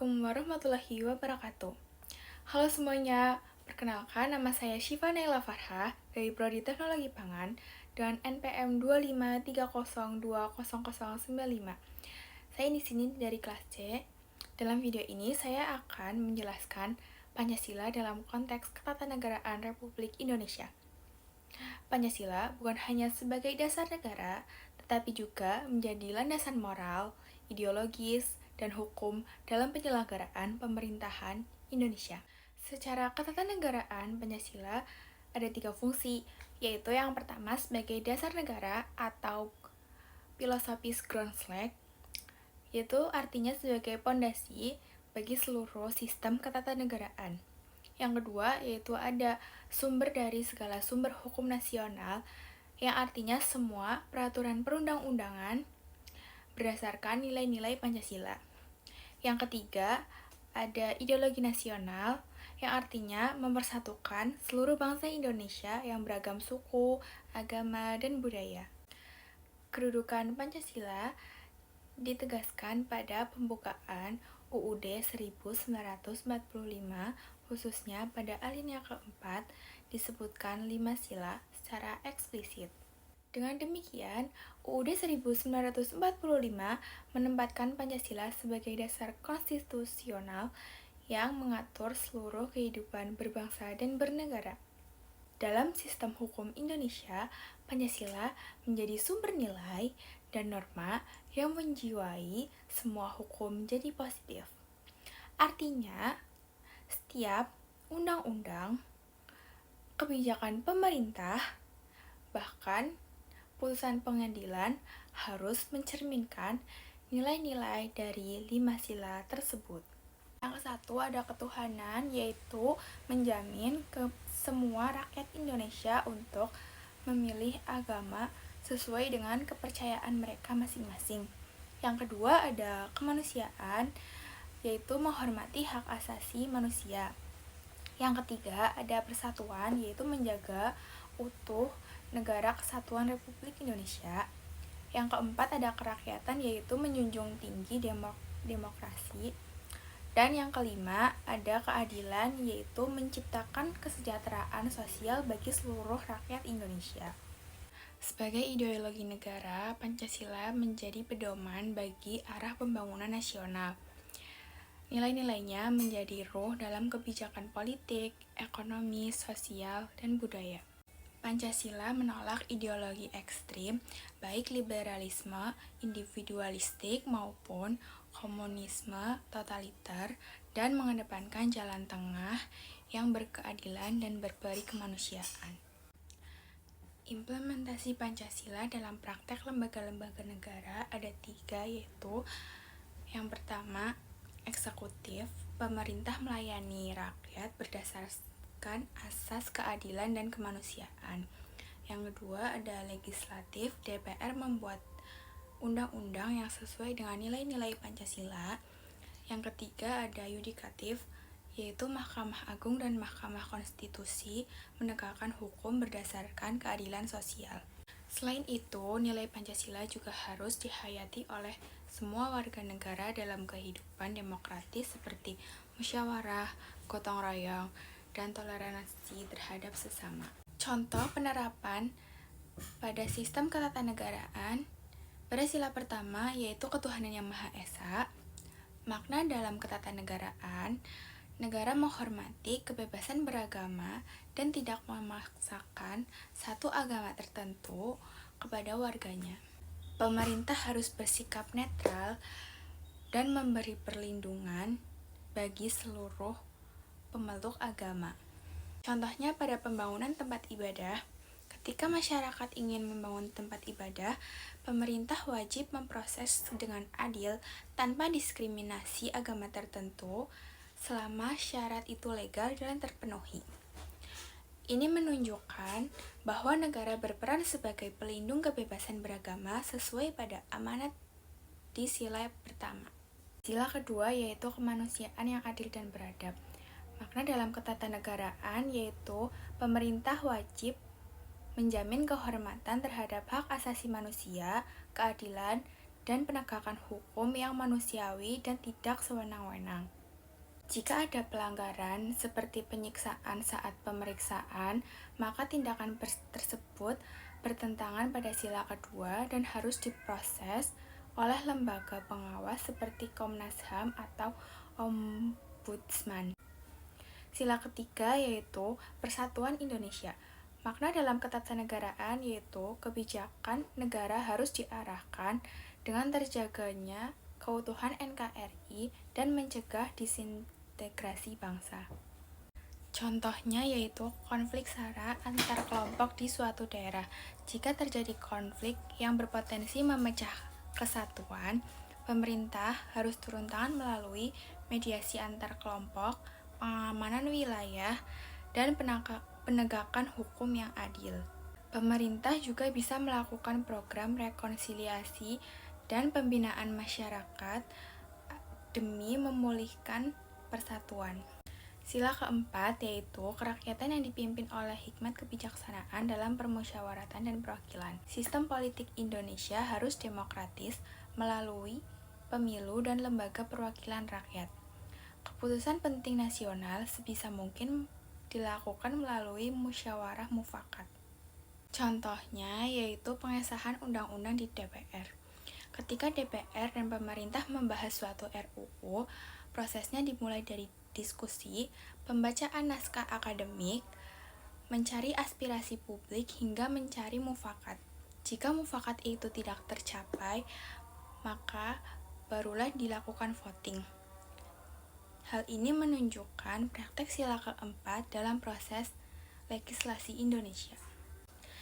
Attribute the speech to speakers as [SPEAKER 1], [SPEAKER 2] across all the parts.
[SPEAKER 1] Assalamualaikum warahmatullahi wabarakatuh. Halo semuanya, perkenalkan nama saya Syifa Naila Farha dari Prodi Teknologi Pangan dengan NPM 253020095. Saya di sini dari kelas C. Dalam video ini saya akan menjelaskan Pancasila dalam konteks ketatanegaraan Republik Indonesia. Pancasila bukan hanya sebagai dasar negara, tetapi juga menjadi landasan moral, ideologis, dan hukum dalam penyelenggaraan pemerintahan Indonesia. Secara ketatanegaraan, Pancasila ada 3 fungsi, yaitu yang pertama sebagai dasar negara atau filosofis ground flag, yaitu artinya sebagai pondasi bagi seluruh sistem ketatanegaraan. Yang kedua, yaitu ada sumber dari segala sumber hukum nasional, yang artinya semua peraturan perundang-undangan berdasarkan nilai-nilai Pancasila. Yang ketiga, ada ideologi nasional, yang artinya mempersatukan seluruh bangsa Indonesia yang beragam suku, agama, dan budaya. Kedudukan Pancasila ditegaskan pada pembukaan UUD 1945, khususnya pada alinea keempat disebutkan 5 sila secara eksplisit. Dengan demikian, UUD 1945 menempatkan Pancasila sebagai dasar konstitusional yang mengatur seluruh kehidupan berbangsa dan bernegara. Dalam sistem hukum Indonesia, Pancasila menjadi sumber nilai dan norma yang menjiwai semua hukum jadi positif. Artinya, setiap undang-undang, kebijakan pemerintah, bahkan putusan pengadilan harus mencerminkan nilai-nilai dari 5 sila tersebut. Yang satu ada ketuhanan, yaitu menjamin ke semua rakyat Indonesia untuk memilih agama sesuai dengan kepercayaan mereka masing-masing. Yang kedua ada kemanusiaan, yaitu menghormati hak asasi manusia. Yang ketiga ada persatuan, yaitu menjaga utuh negara kesatuan Republik Indonesia. Yang keempat ada kerakyatan, yaitu menjunjung tinggi demokrasi. Dan yang kelima ada keadilan, yaitu menciptakan kesejahteraan sosial bagi seluruh rakyat Indonesia. Sebagai ideologi negara, Pancasila menjadi pedoman bagi arah pembangunan nasional. Nilai-nilainya menjadi ruh dalam kebijakan politik, ekonomi, sosial, dan budaya. Pancasila menolak ideologi ekstrim, baik liberalisme, individualistik, maupun komunisme totaliter, dan mengedepankan jalan tengah yang berkeadilan dan berberi kemanusiaan. Implementasi Pancasila dalam praktek lembaga-lembaga negara ada 3, yaitu yang pertama, eksekutif, pemerintah melayani rakyat berdasarkan asas keadilan dan kemanusiaan. Yang kedua ada legislatif, DPR membuat undang-undang yang sesuai dengan nilai-nilai Pancasila. Yang ketiga ada yudikatif, yaitu Mahkamah Agung dan Mahkamah Konstitusi menegakkan hukum berdasarkan keadilan sosial. Selain itu, nilai Pancasila juga harus dihayati oleh semua warga negara dalam kehidupan demokratis seperti musyawarah, gotong royong, dan toleransi terhadap sesama. Contoh penerapan pada sistem ketatanegaraan pada sila pertama, yaitu ketuhanan yang Maha Esa. Makna dalam ketatanegaraan, negara menghormati kebebasan beragama dan tidak memaksakan satu agama tertentu kepada warganya. Pemerintah harus bersikap netral dan memberi perlindungan bagi seluruh pemeluk agama. Contohnya pada pembangunan tempat ibadah, ketika masyarakat ingin membangun tempat ibadah, pemerintah wajib memproses dengan adil tanpa diskriminasi agama tertentu selama syarat itu legal dan terpenuhi. Ini menunjukkan bahwa negara berperan sebagai pelindung kebebasan beragama sesuai pada amanat di sila pertama. Sila kedua yaitu kemanusiaan yang adil dan beradab. Makna dalam ketatanegaraan yaitu pemerintah wajib menjamin kehormatan terhadap hak asasi manusia, keadilan, dan penegakan hukum yang manusiawi dan tidak sewenang-wenang. Jika ada pelanggaran seperti penyiksaan saat pemeriksaan, maka tindakan tersebut bertentangan pada sila kedua dan harus diproses oleh lembaga pengawas seperti Komnas HAM atau Ombudsman. Sila ketiga yaitu Persatuan Indonesia. Makna dalam ketatanegaraan yaitu kebijakan negara harus diarahkan dengan terjaganya keutuhan NKRI dan mencegah disintegrasi bangsa. Contohnya yaitu konflik SARA antar kelompok di suatu daerah. Jika terjadi konflik yang berpotensi memecah kesatuan, pemerintah harus turun tangan melalui mediasi antar kelompok, pengamanan wilayah, dan penegakan hukum yang adil. Pemerintah juga bisa melakukan program rekonsiliasi dan pembinaan masyarakat demi memulihkan persatuan. Sila keempat yaitu kerakyatan yang dipimpin oleh hikmat kebijaksanaan dalam permusyawaratan dan perwakilan. Sistem politik Indonesia harus demokratis melalui pemilu dan lembaga perwakilan rakyat. Keputusan penting nasional sebisa mungkin dilakukan melalui musyawarah mufakat. Contohnya yaitu pengesahan undang-undang di DPR. Ketika DPR dan pemerintah membahas suatu RUU, prosesnya dimulai dari diskusi, pembacaan naskah akademik, mencari aspirasi publik, hingga mencari mufakat. Jika mufakat itu tidak tercapai, maka barulah dilakukan voting. Hal ini menunjukkan praktek sila keempat dalam proses legislasi Indonesia.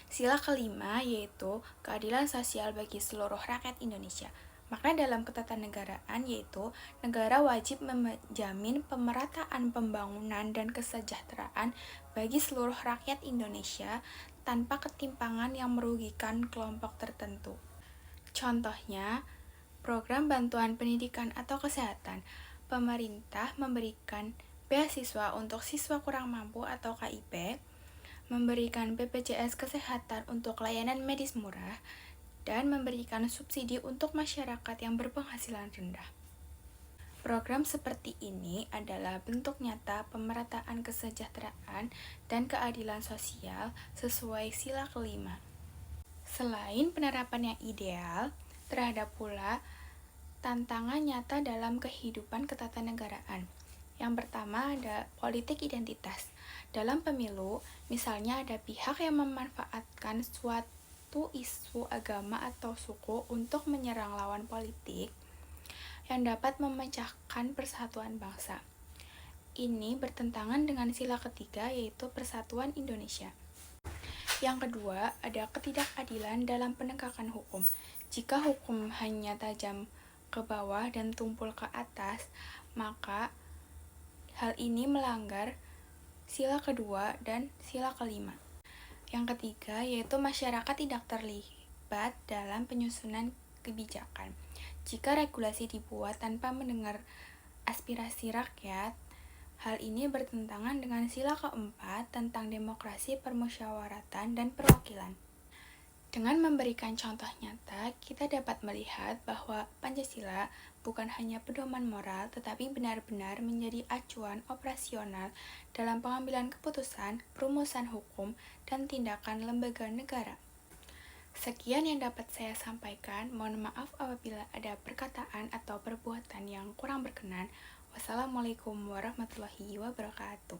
[SPEAKER 1] Sila kelima yaitu keadilan sosial bagi seluruh rakyat Indonesia. Makna dalam ketatanegaraan yaitu negara wajib menjamin pemerataan pembangunan dan kesejahteraan bagi seluruh rakyat Indonesia tanpa ketimpangan yang merugikan kelompok tertentu. Contohnya, program bantuan pendidikan atau kesehatan. Pemerintah memberikan beasiswa untuk siswa kurang mampu atau KIP, memberikan BPJS Kesehatan untuk layanan medis murah, dan memberikan subsidi untuk masyarakat yang berpenghasilan rendah. Program seperti ini adalah bentuk nyata pemerataan kesejahteraan dan keadilan sosial sesuai sila kelima. Selain penerapan yang ideal, terhadap pula tantangan nyata dalam kehidupan ketatanegaraan. Yang pertama ada politik identitas. Dalam pemilu, misalnya ada pihak yang memanfaatkan suatu isu agama atau suku untuk menyerang lawan politik yang dapat memecahkan persatuan bangsa. Ini bertentangan dengan sila ketiga yaitu Persatuan Indonesia. Yang kedua, ada ketidakadilan dalam penegakan hukum. Jika hukum hanya tajam ke bawah dan tumpul ke atas, maka hal ini melanggar sila kedua dan sila kelima. Yang ketiga, yaitu masyarakat tidak terlibat dalam penyusunan kebijakan. Jika regulasi dibuat tanpa mendengar aspirasi rakyat, hal ini bertentangan dengan sila keempat tentang demokrasi permusyawaratan dan perwakilan. Dengan memberikan contoh nyata, kita dapat melihat bahwa Pancasila bukan hanya pedoman moral, tetapi benar-benar menjadi acuan operasional dalam pengambilan keputusan, perumusan hukum, dan tindakan lembaga negara. Sekian yang dapat saya sampaikan. Mohon maaf apabila ada perkataan atau perbuatan yang kurang berkenan. Wassalamualaikum warahmatullahi wabarakatuh.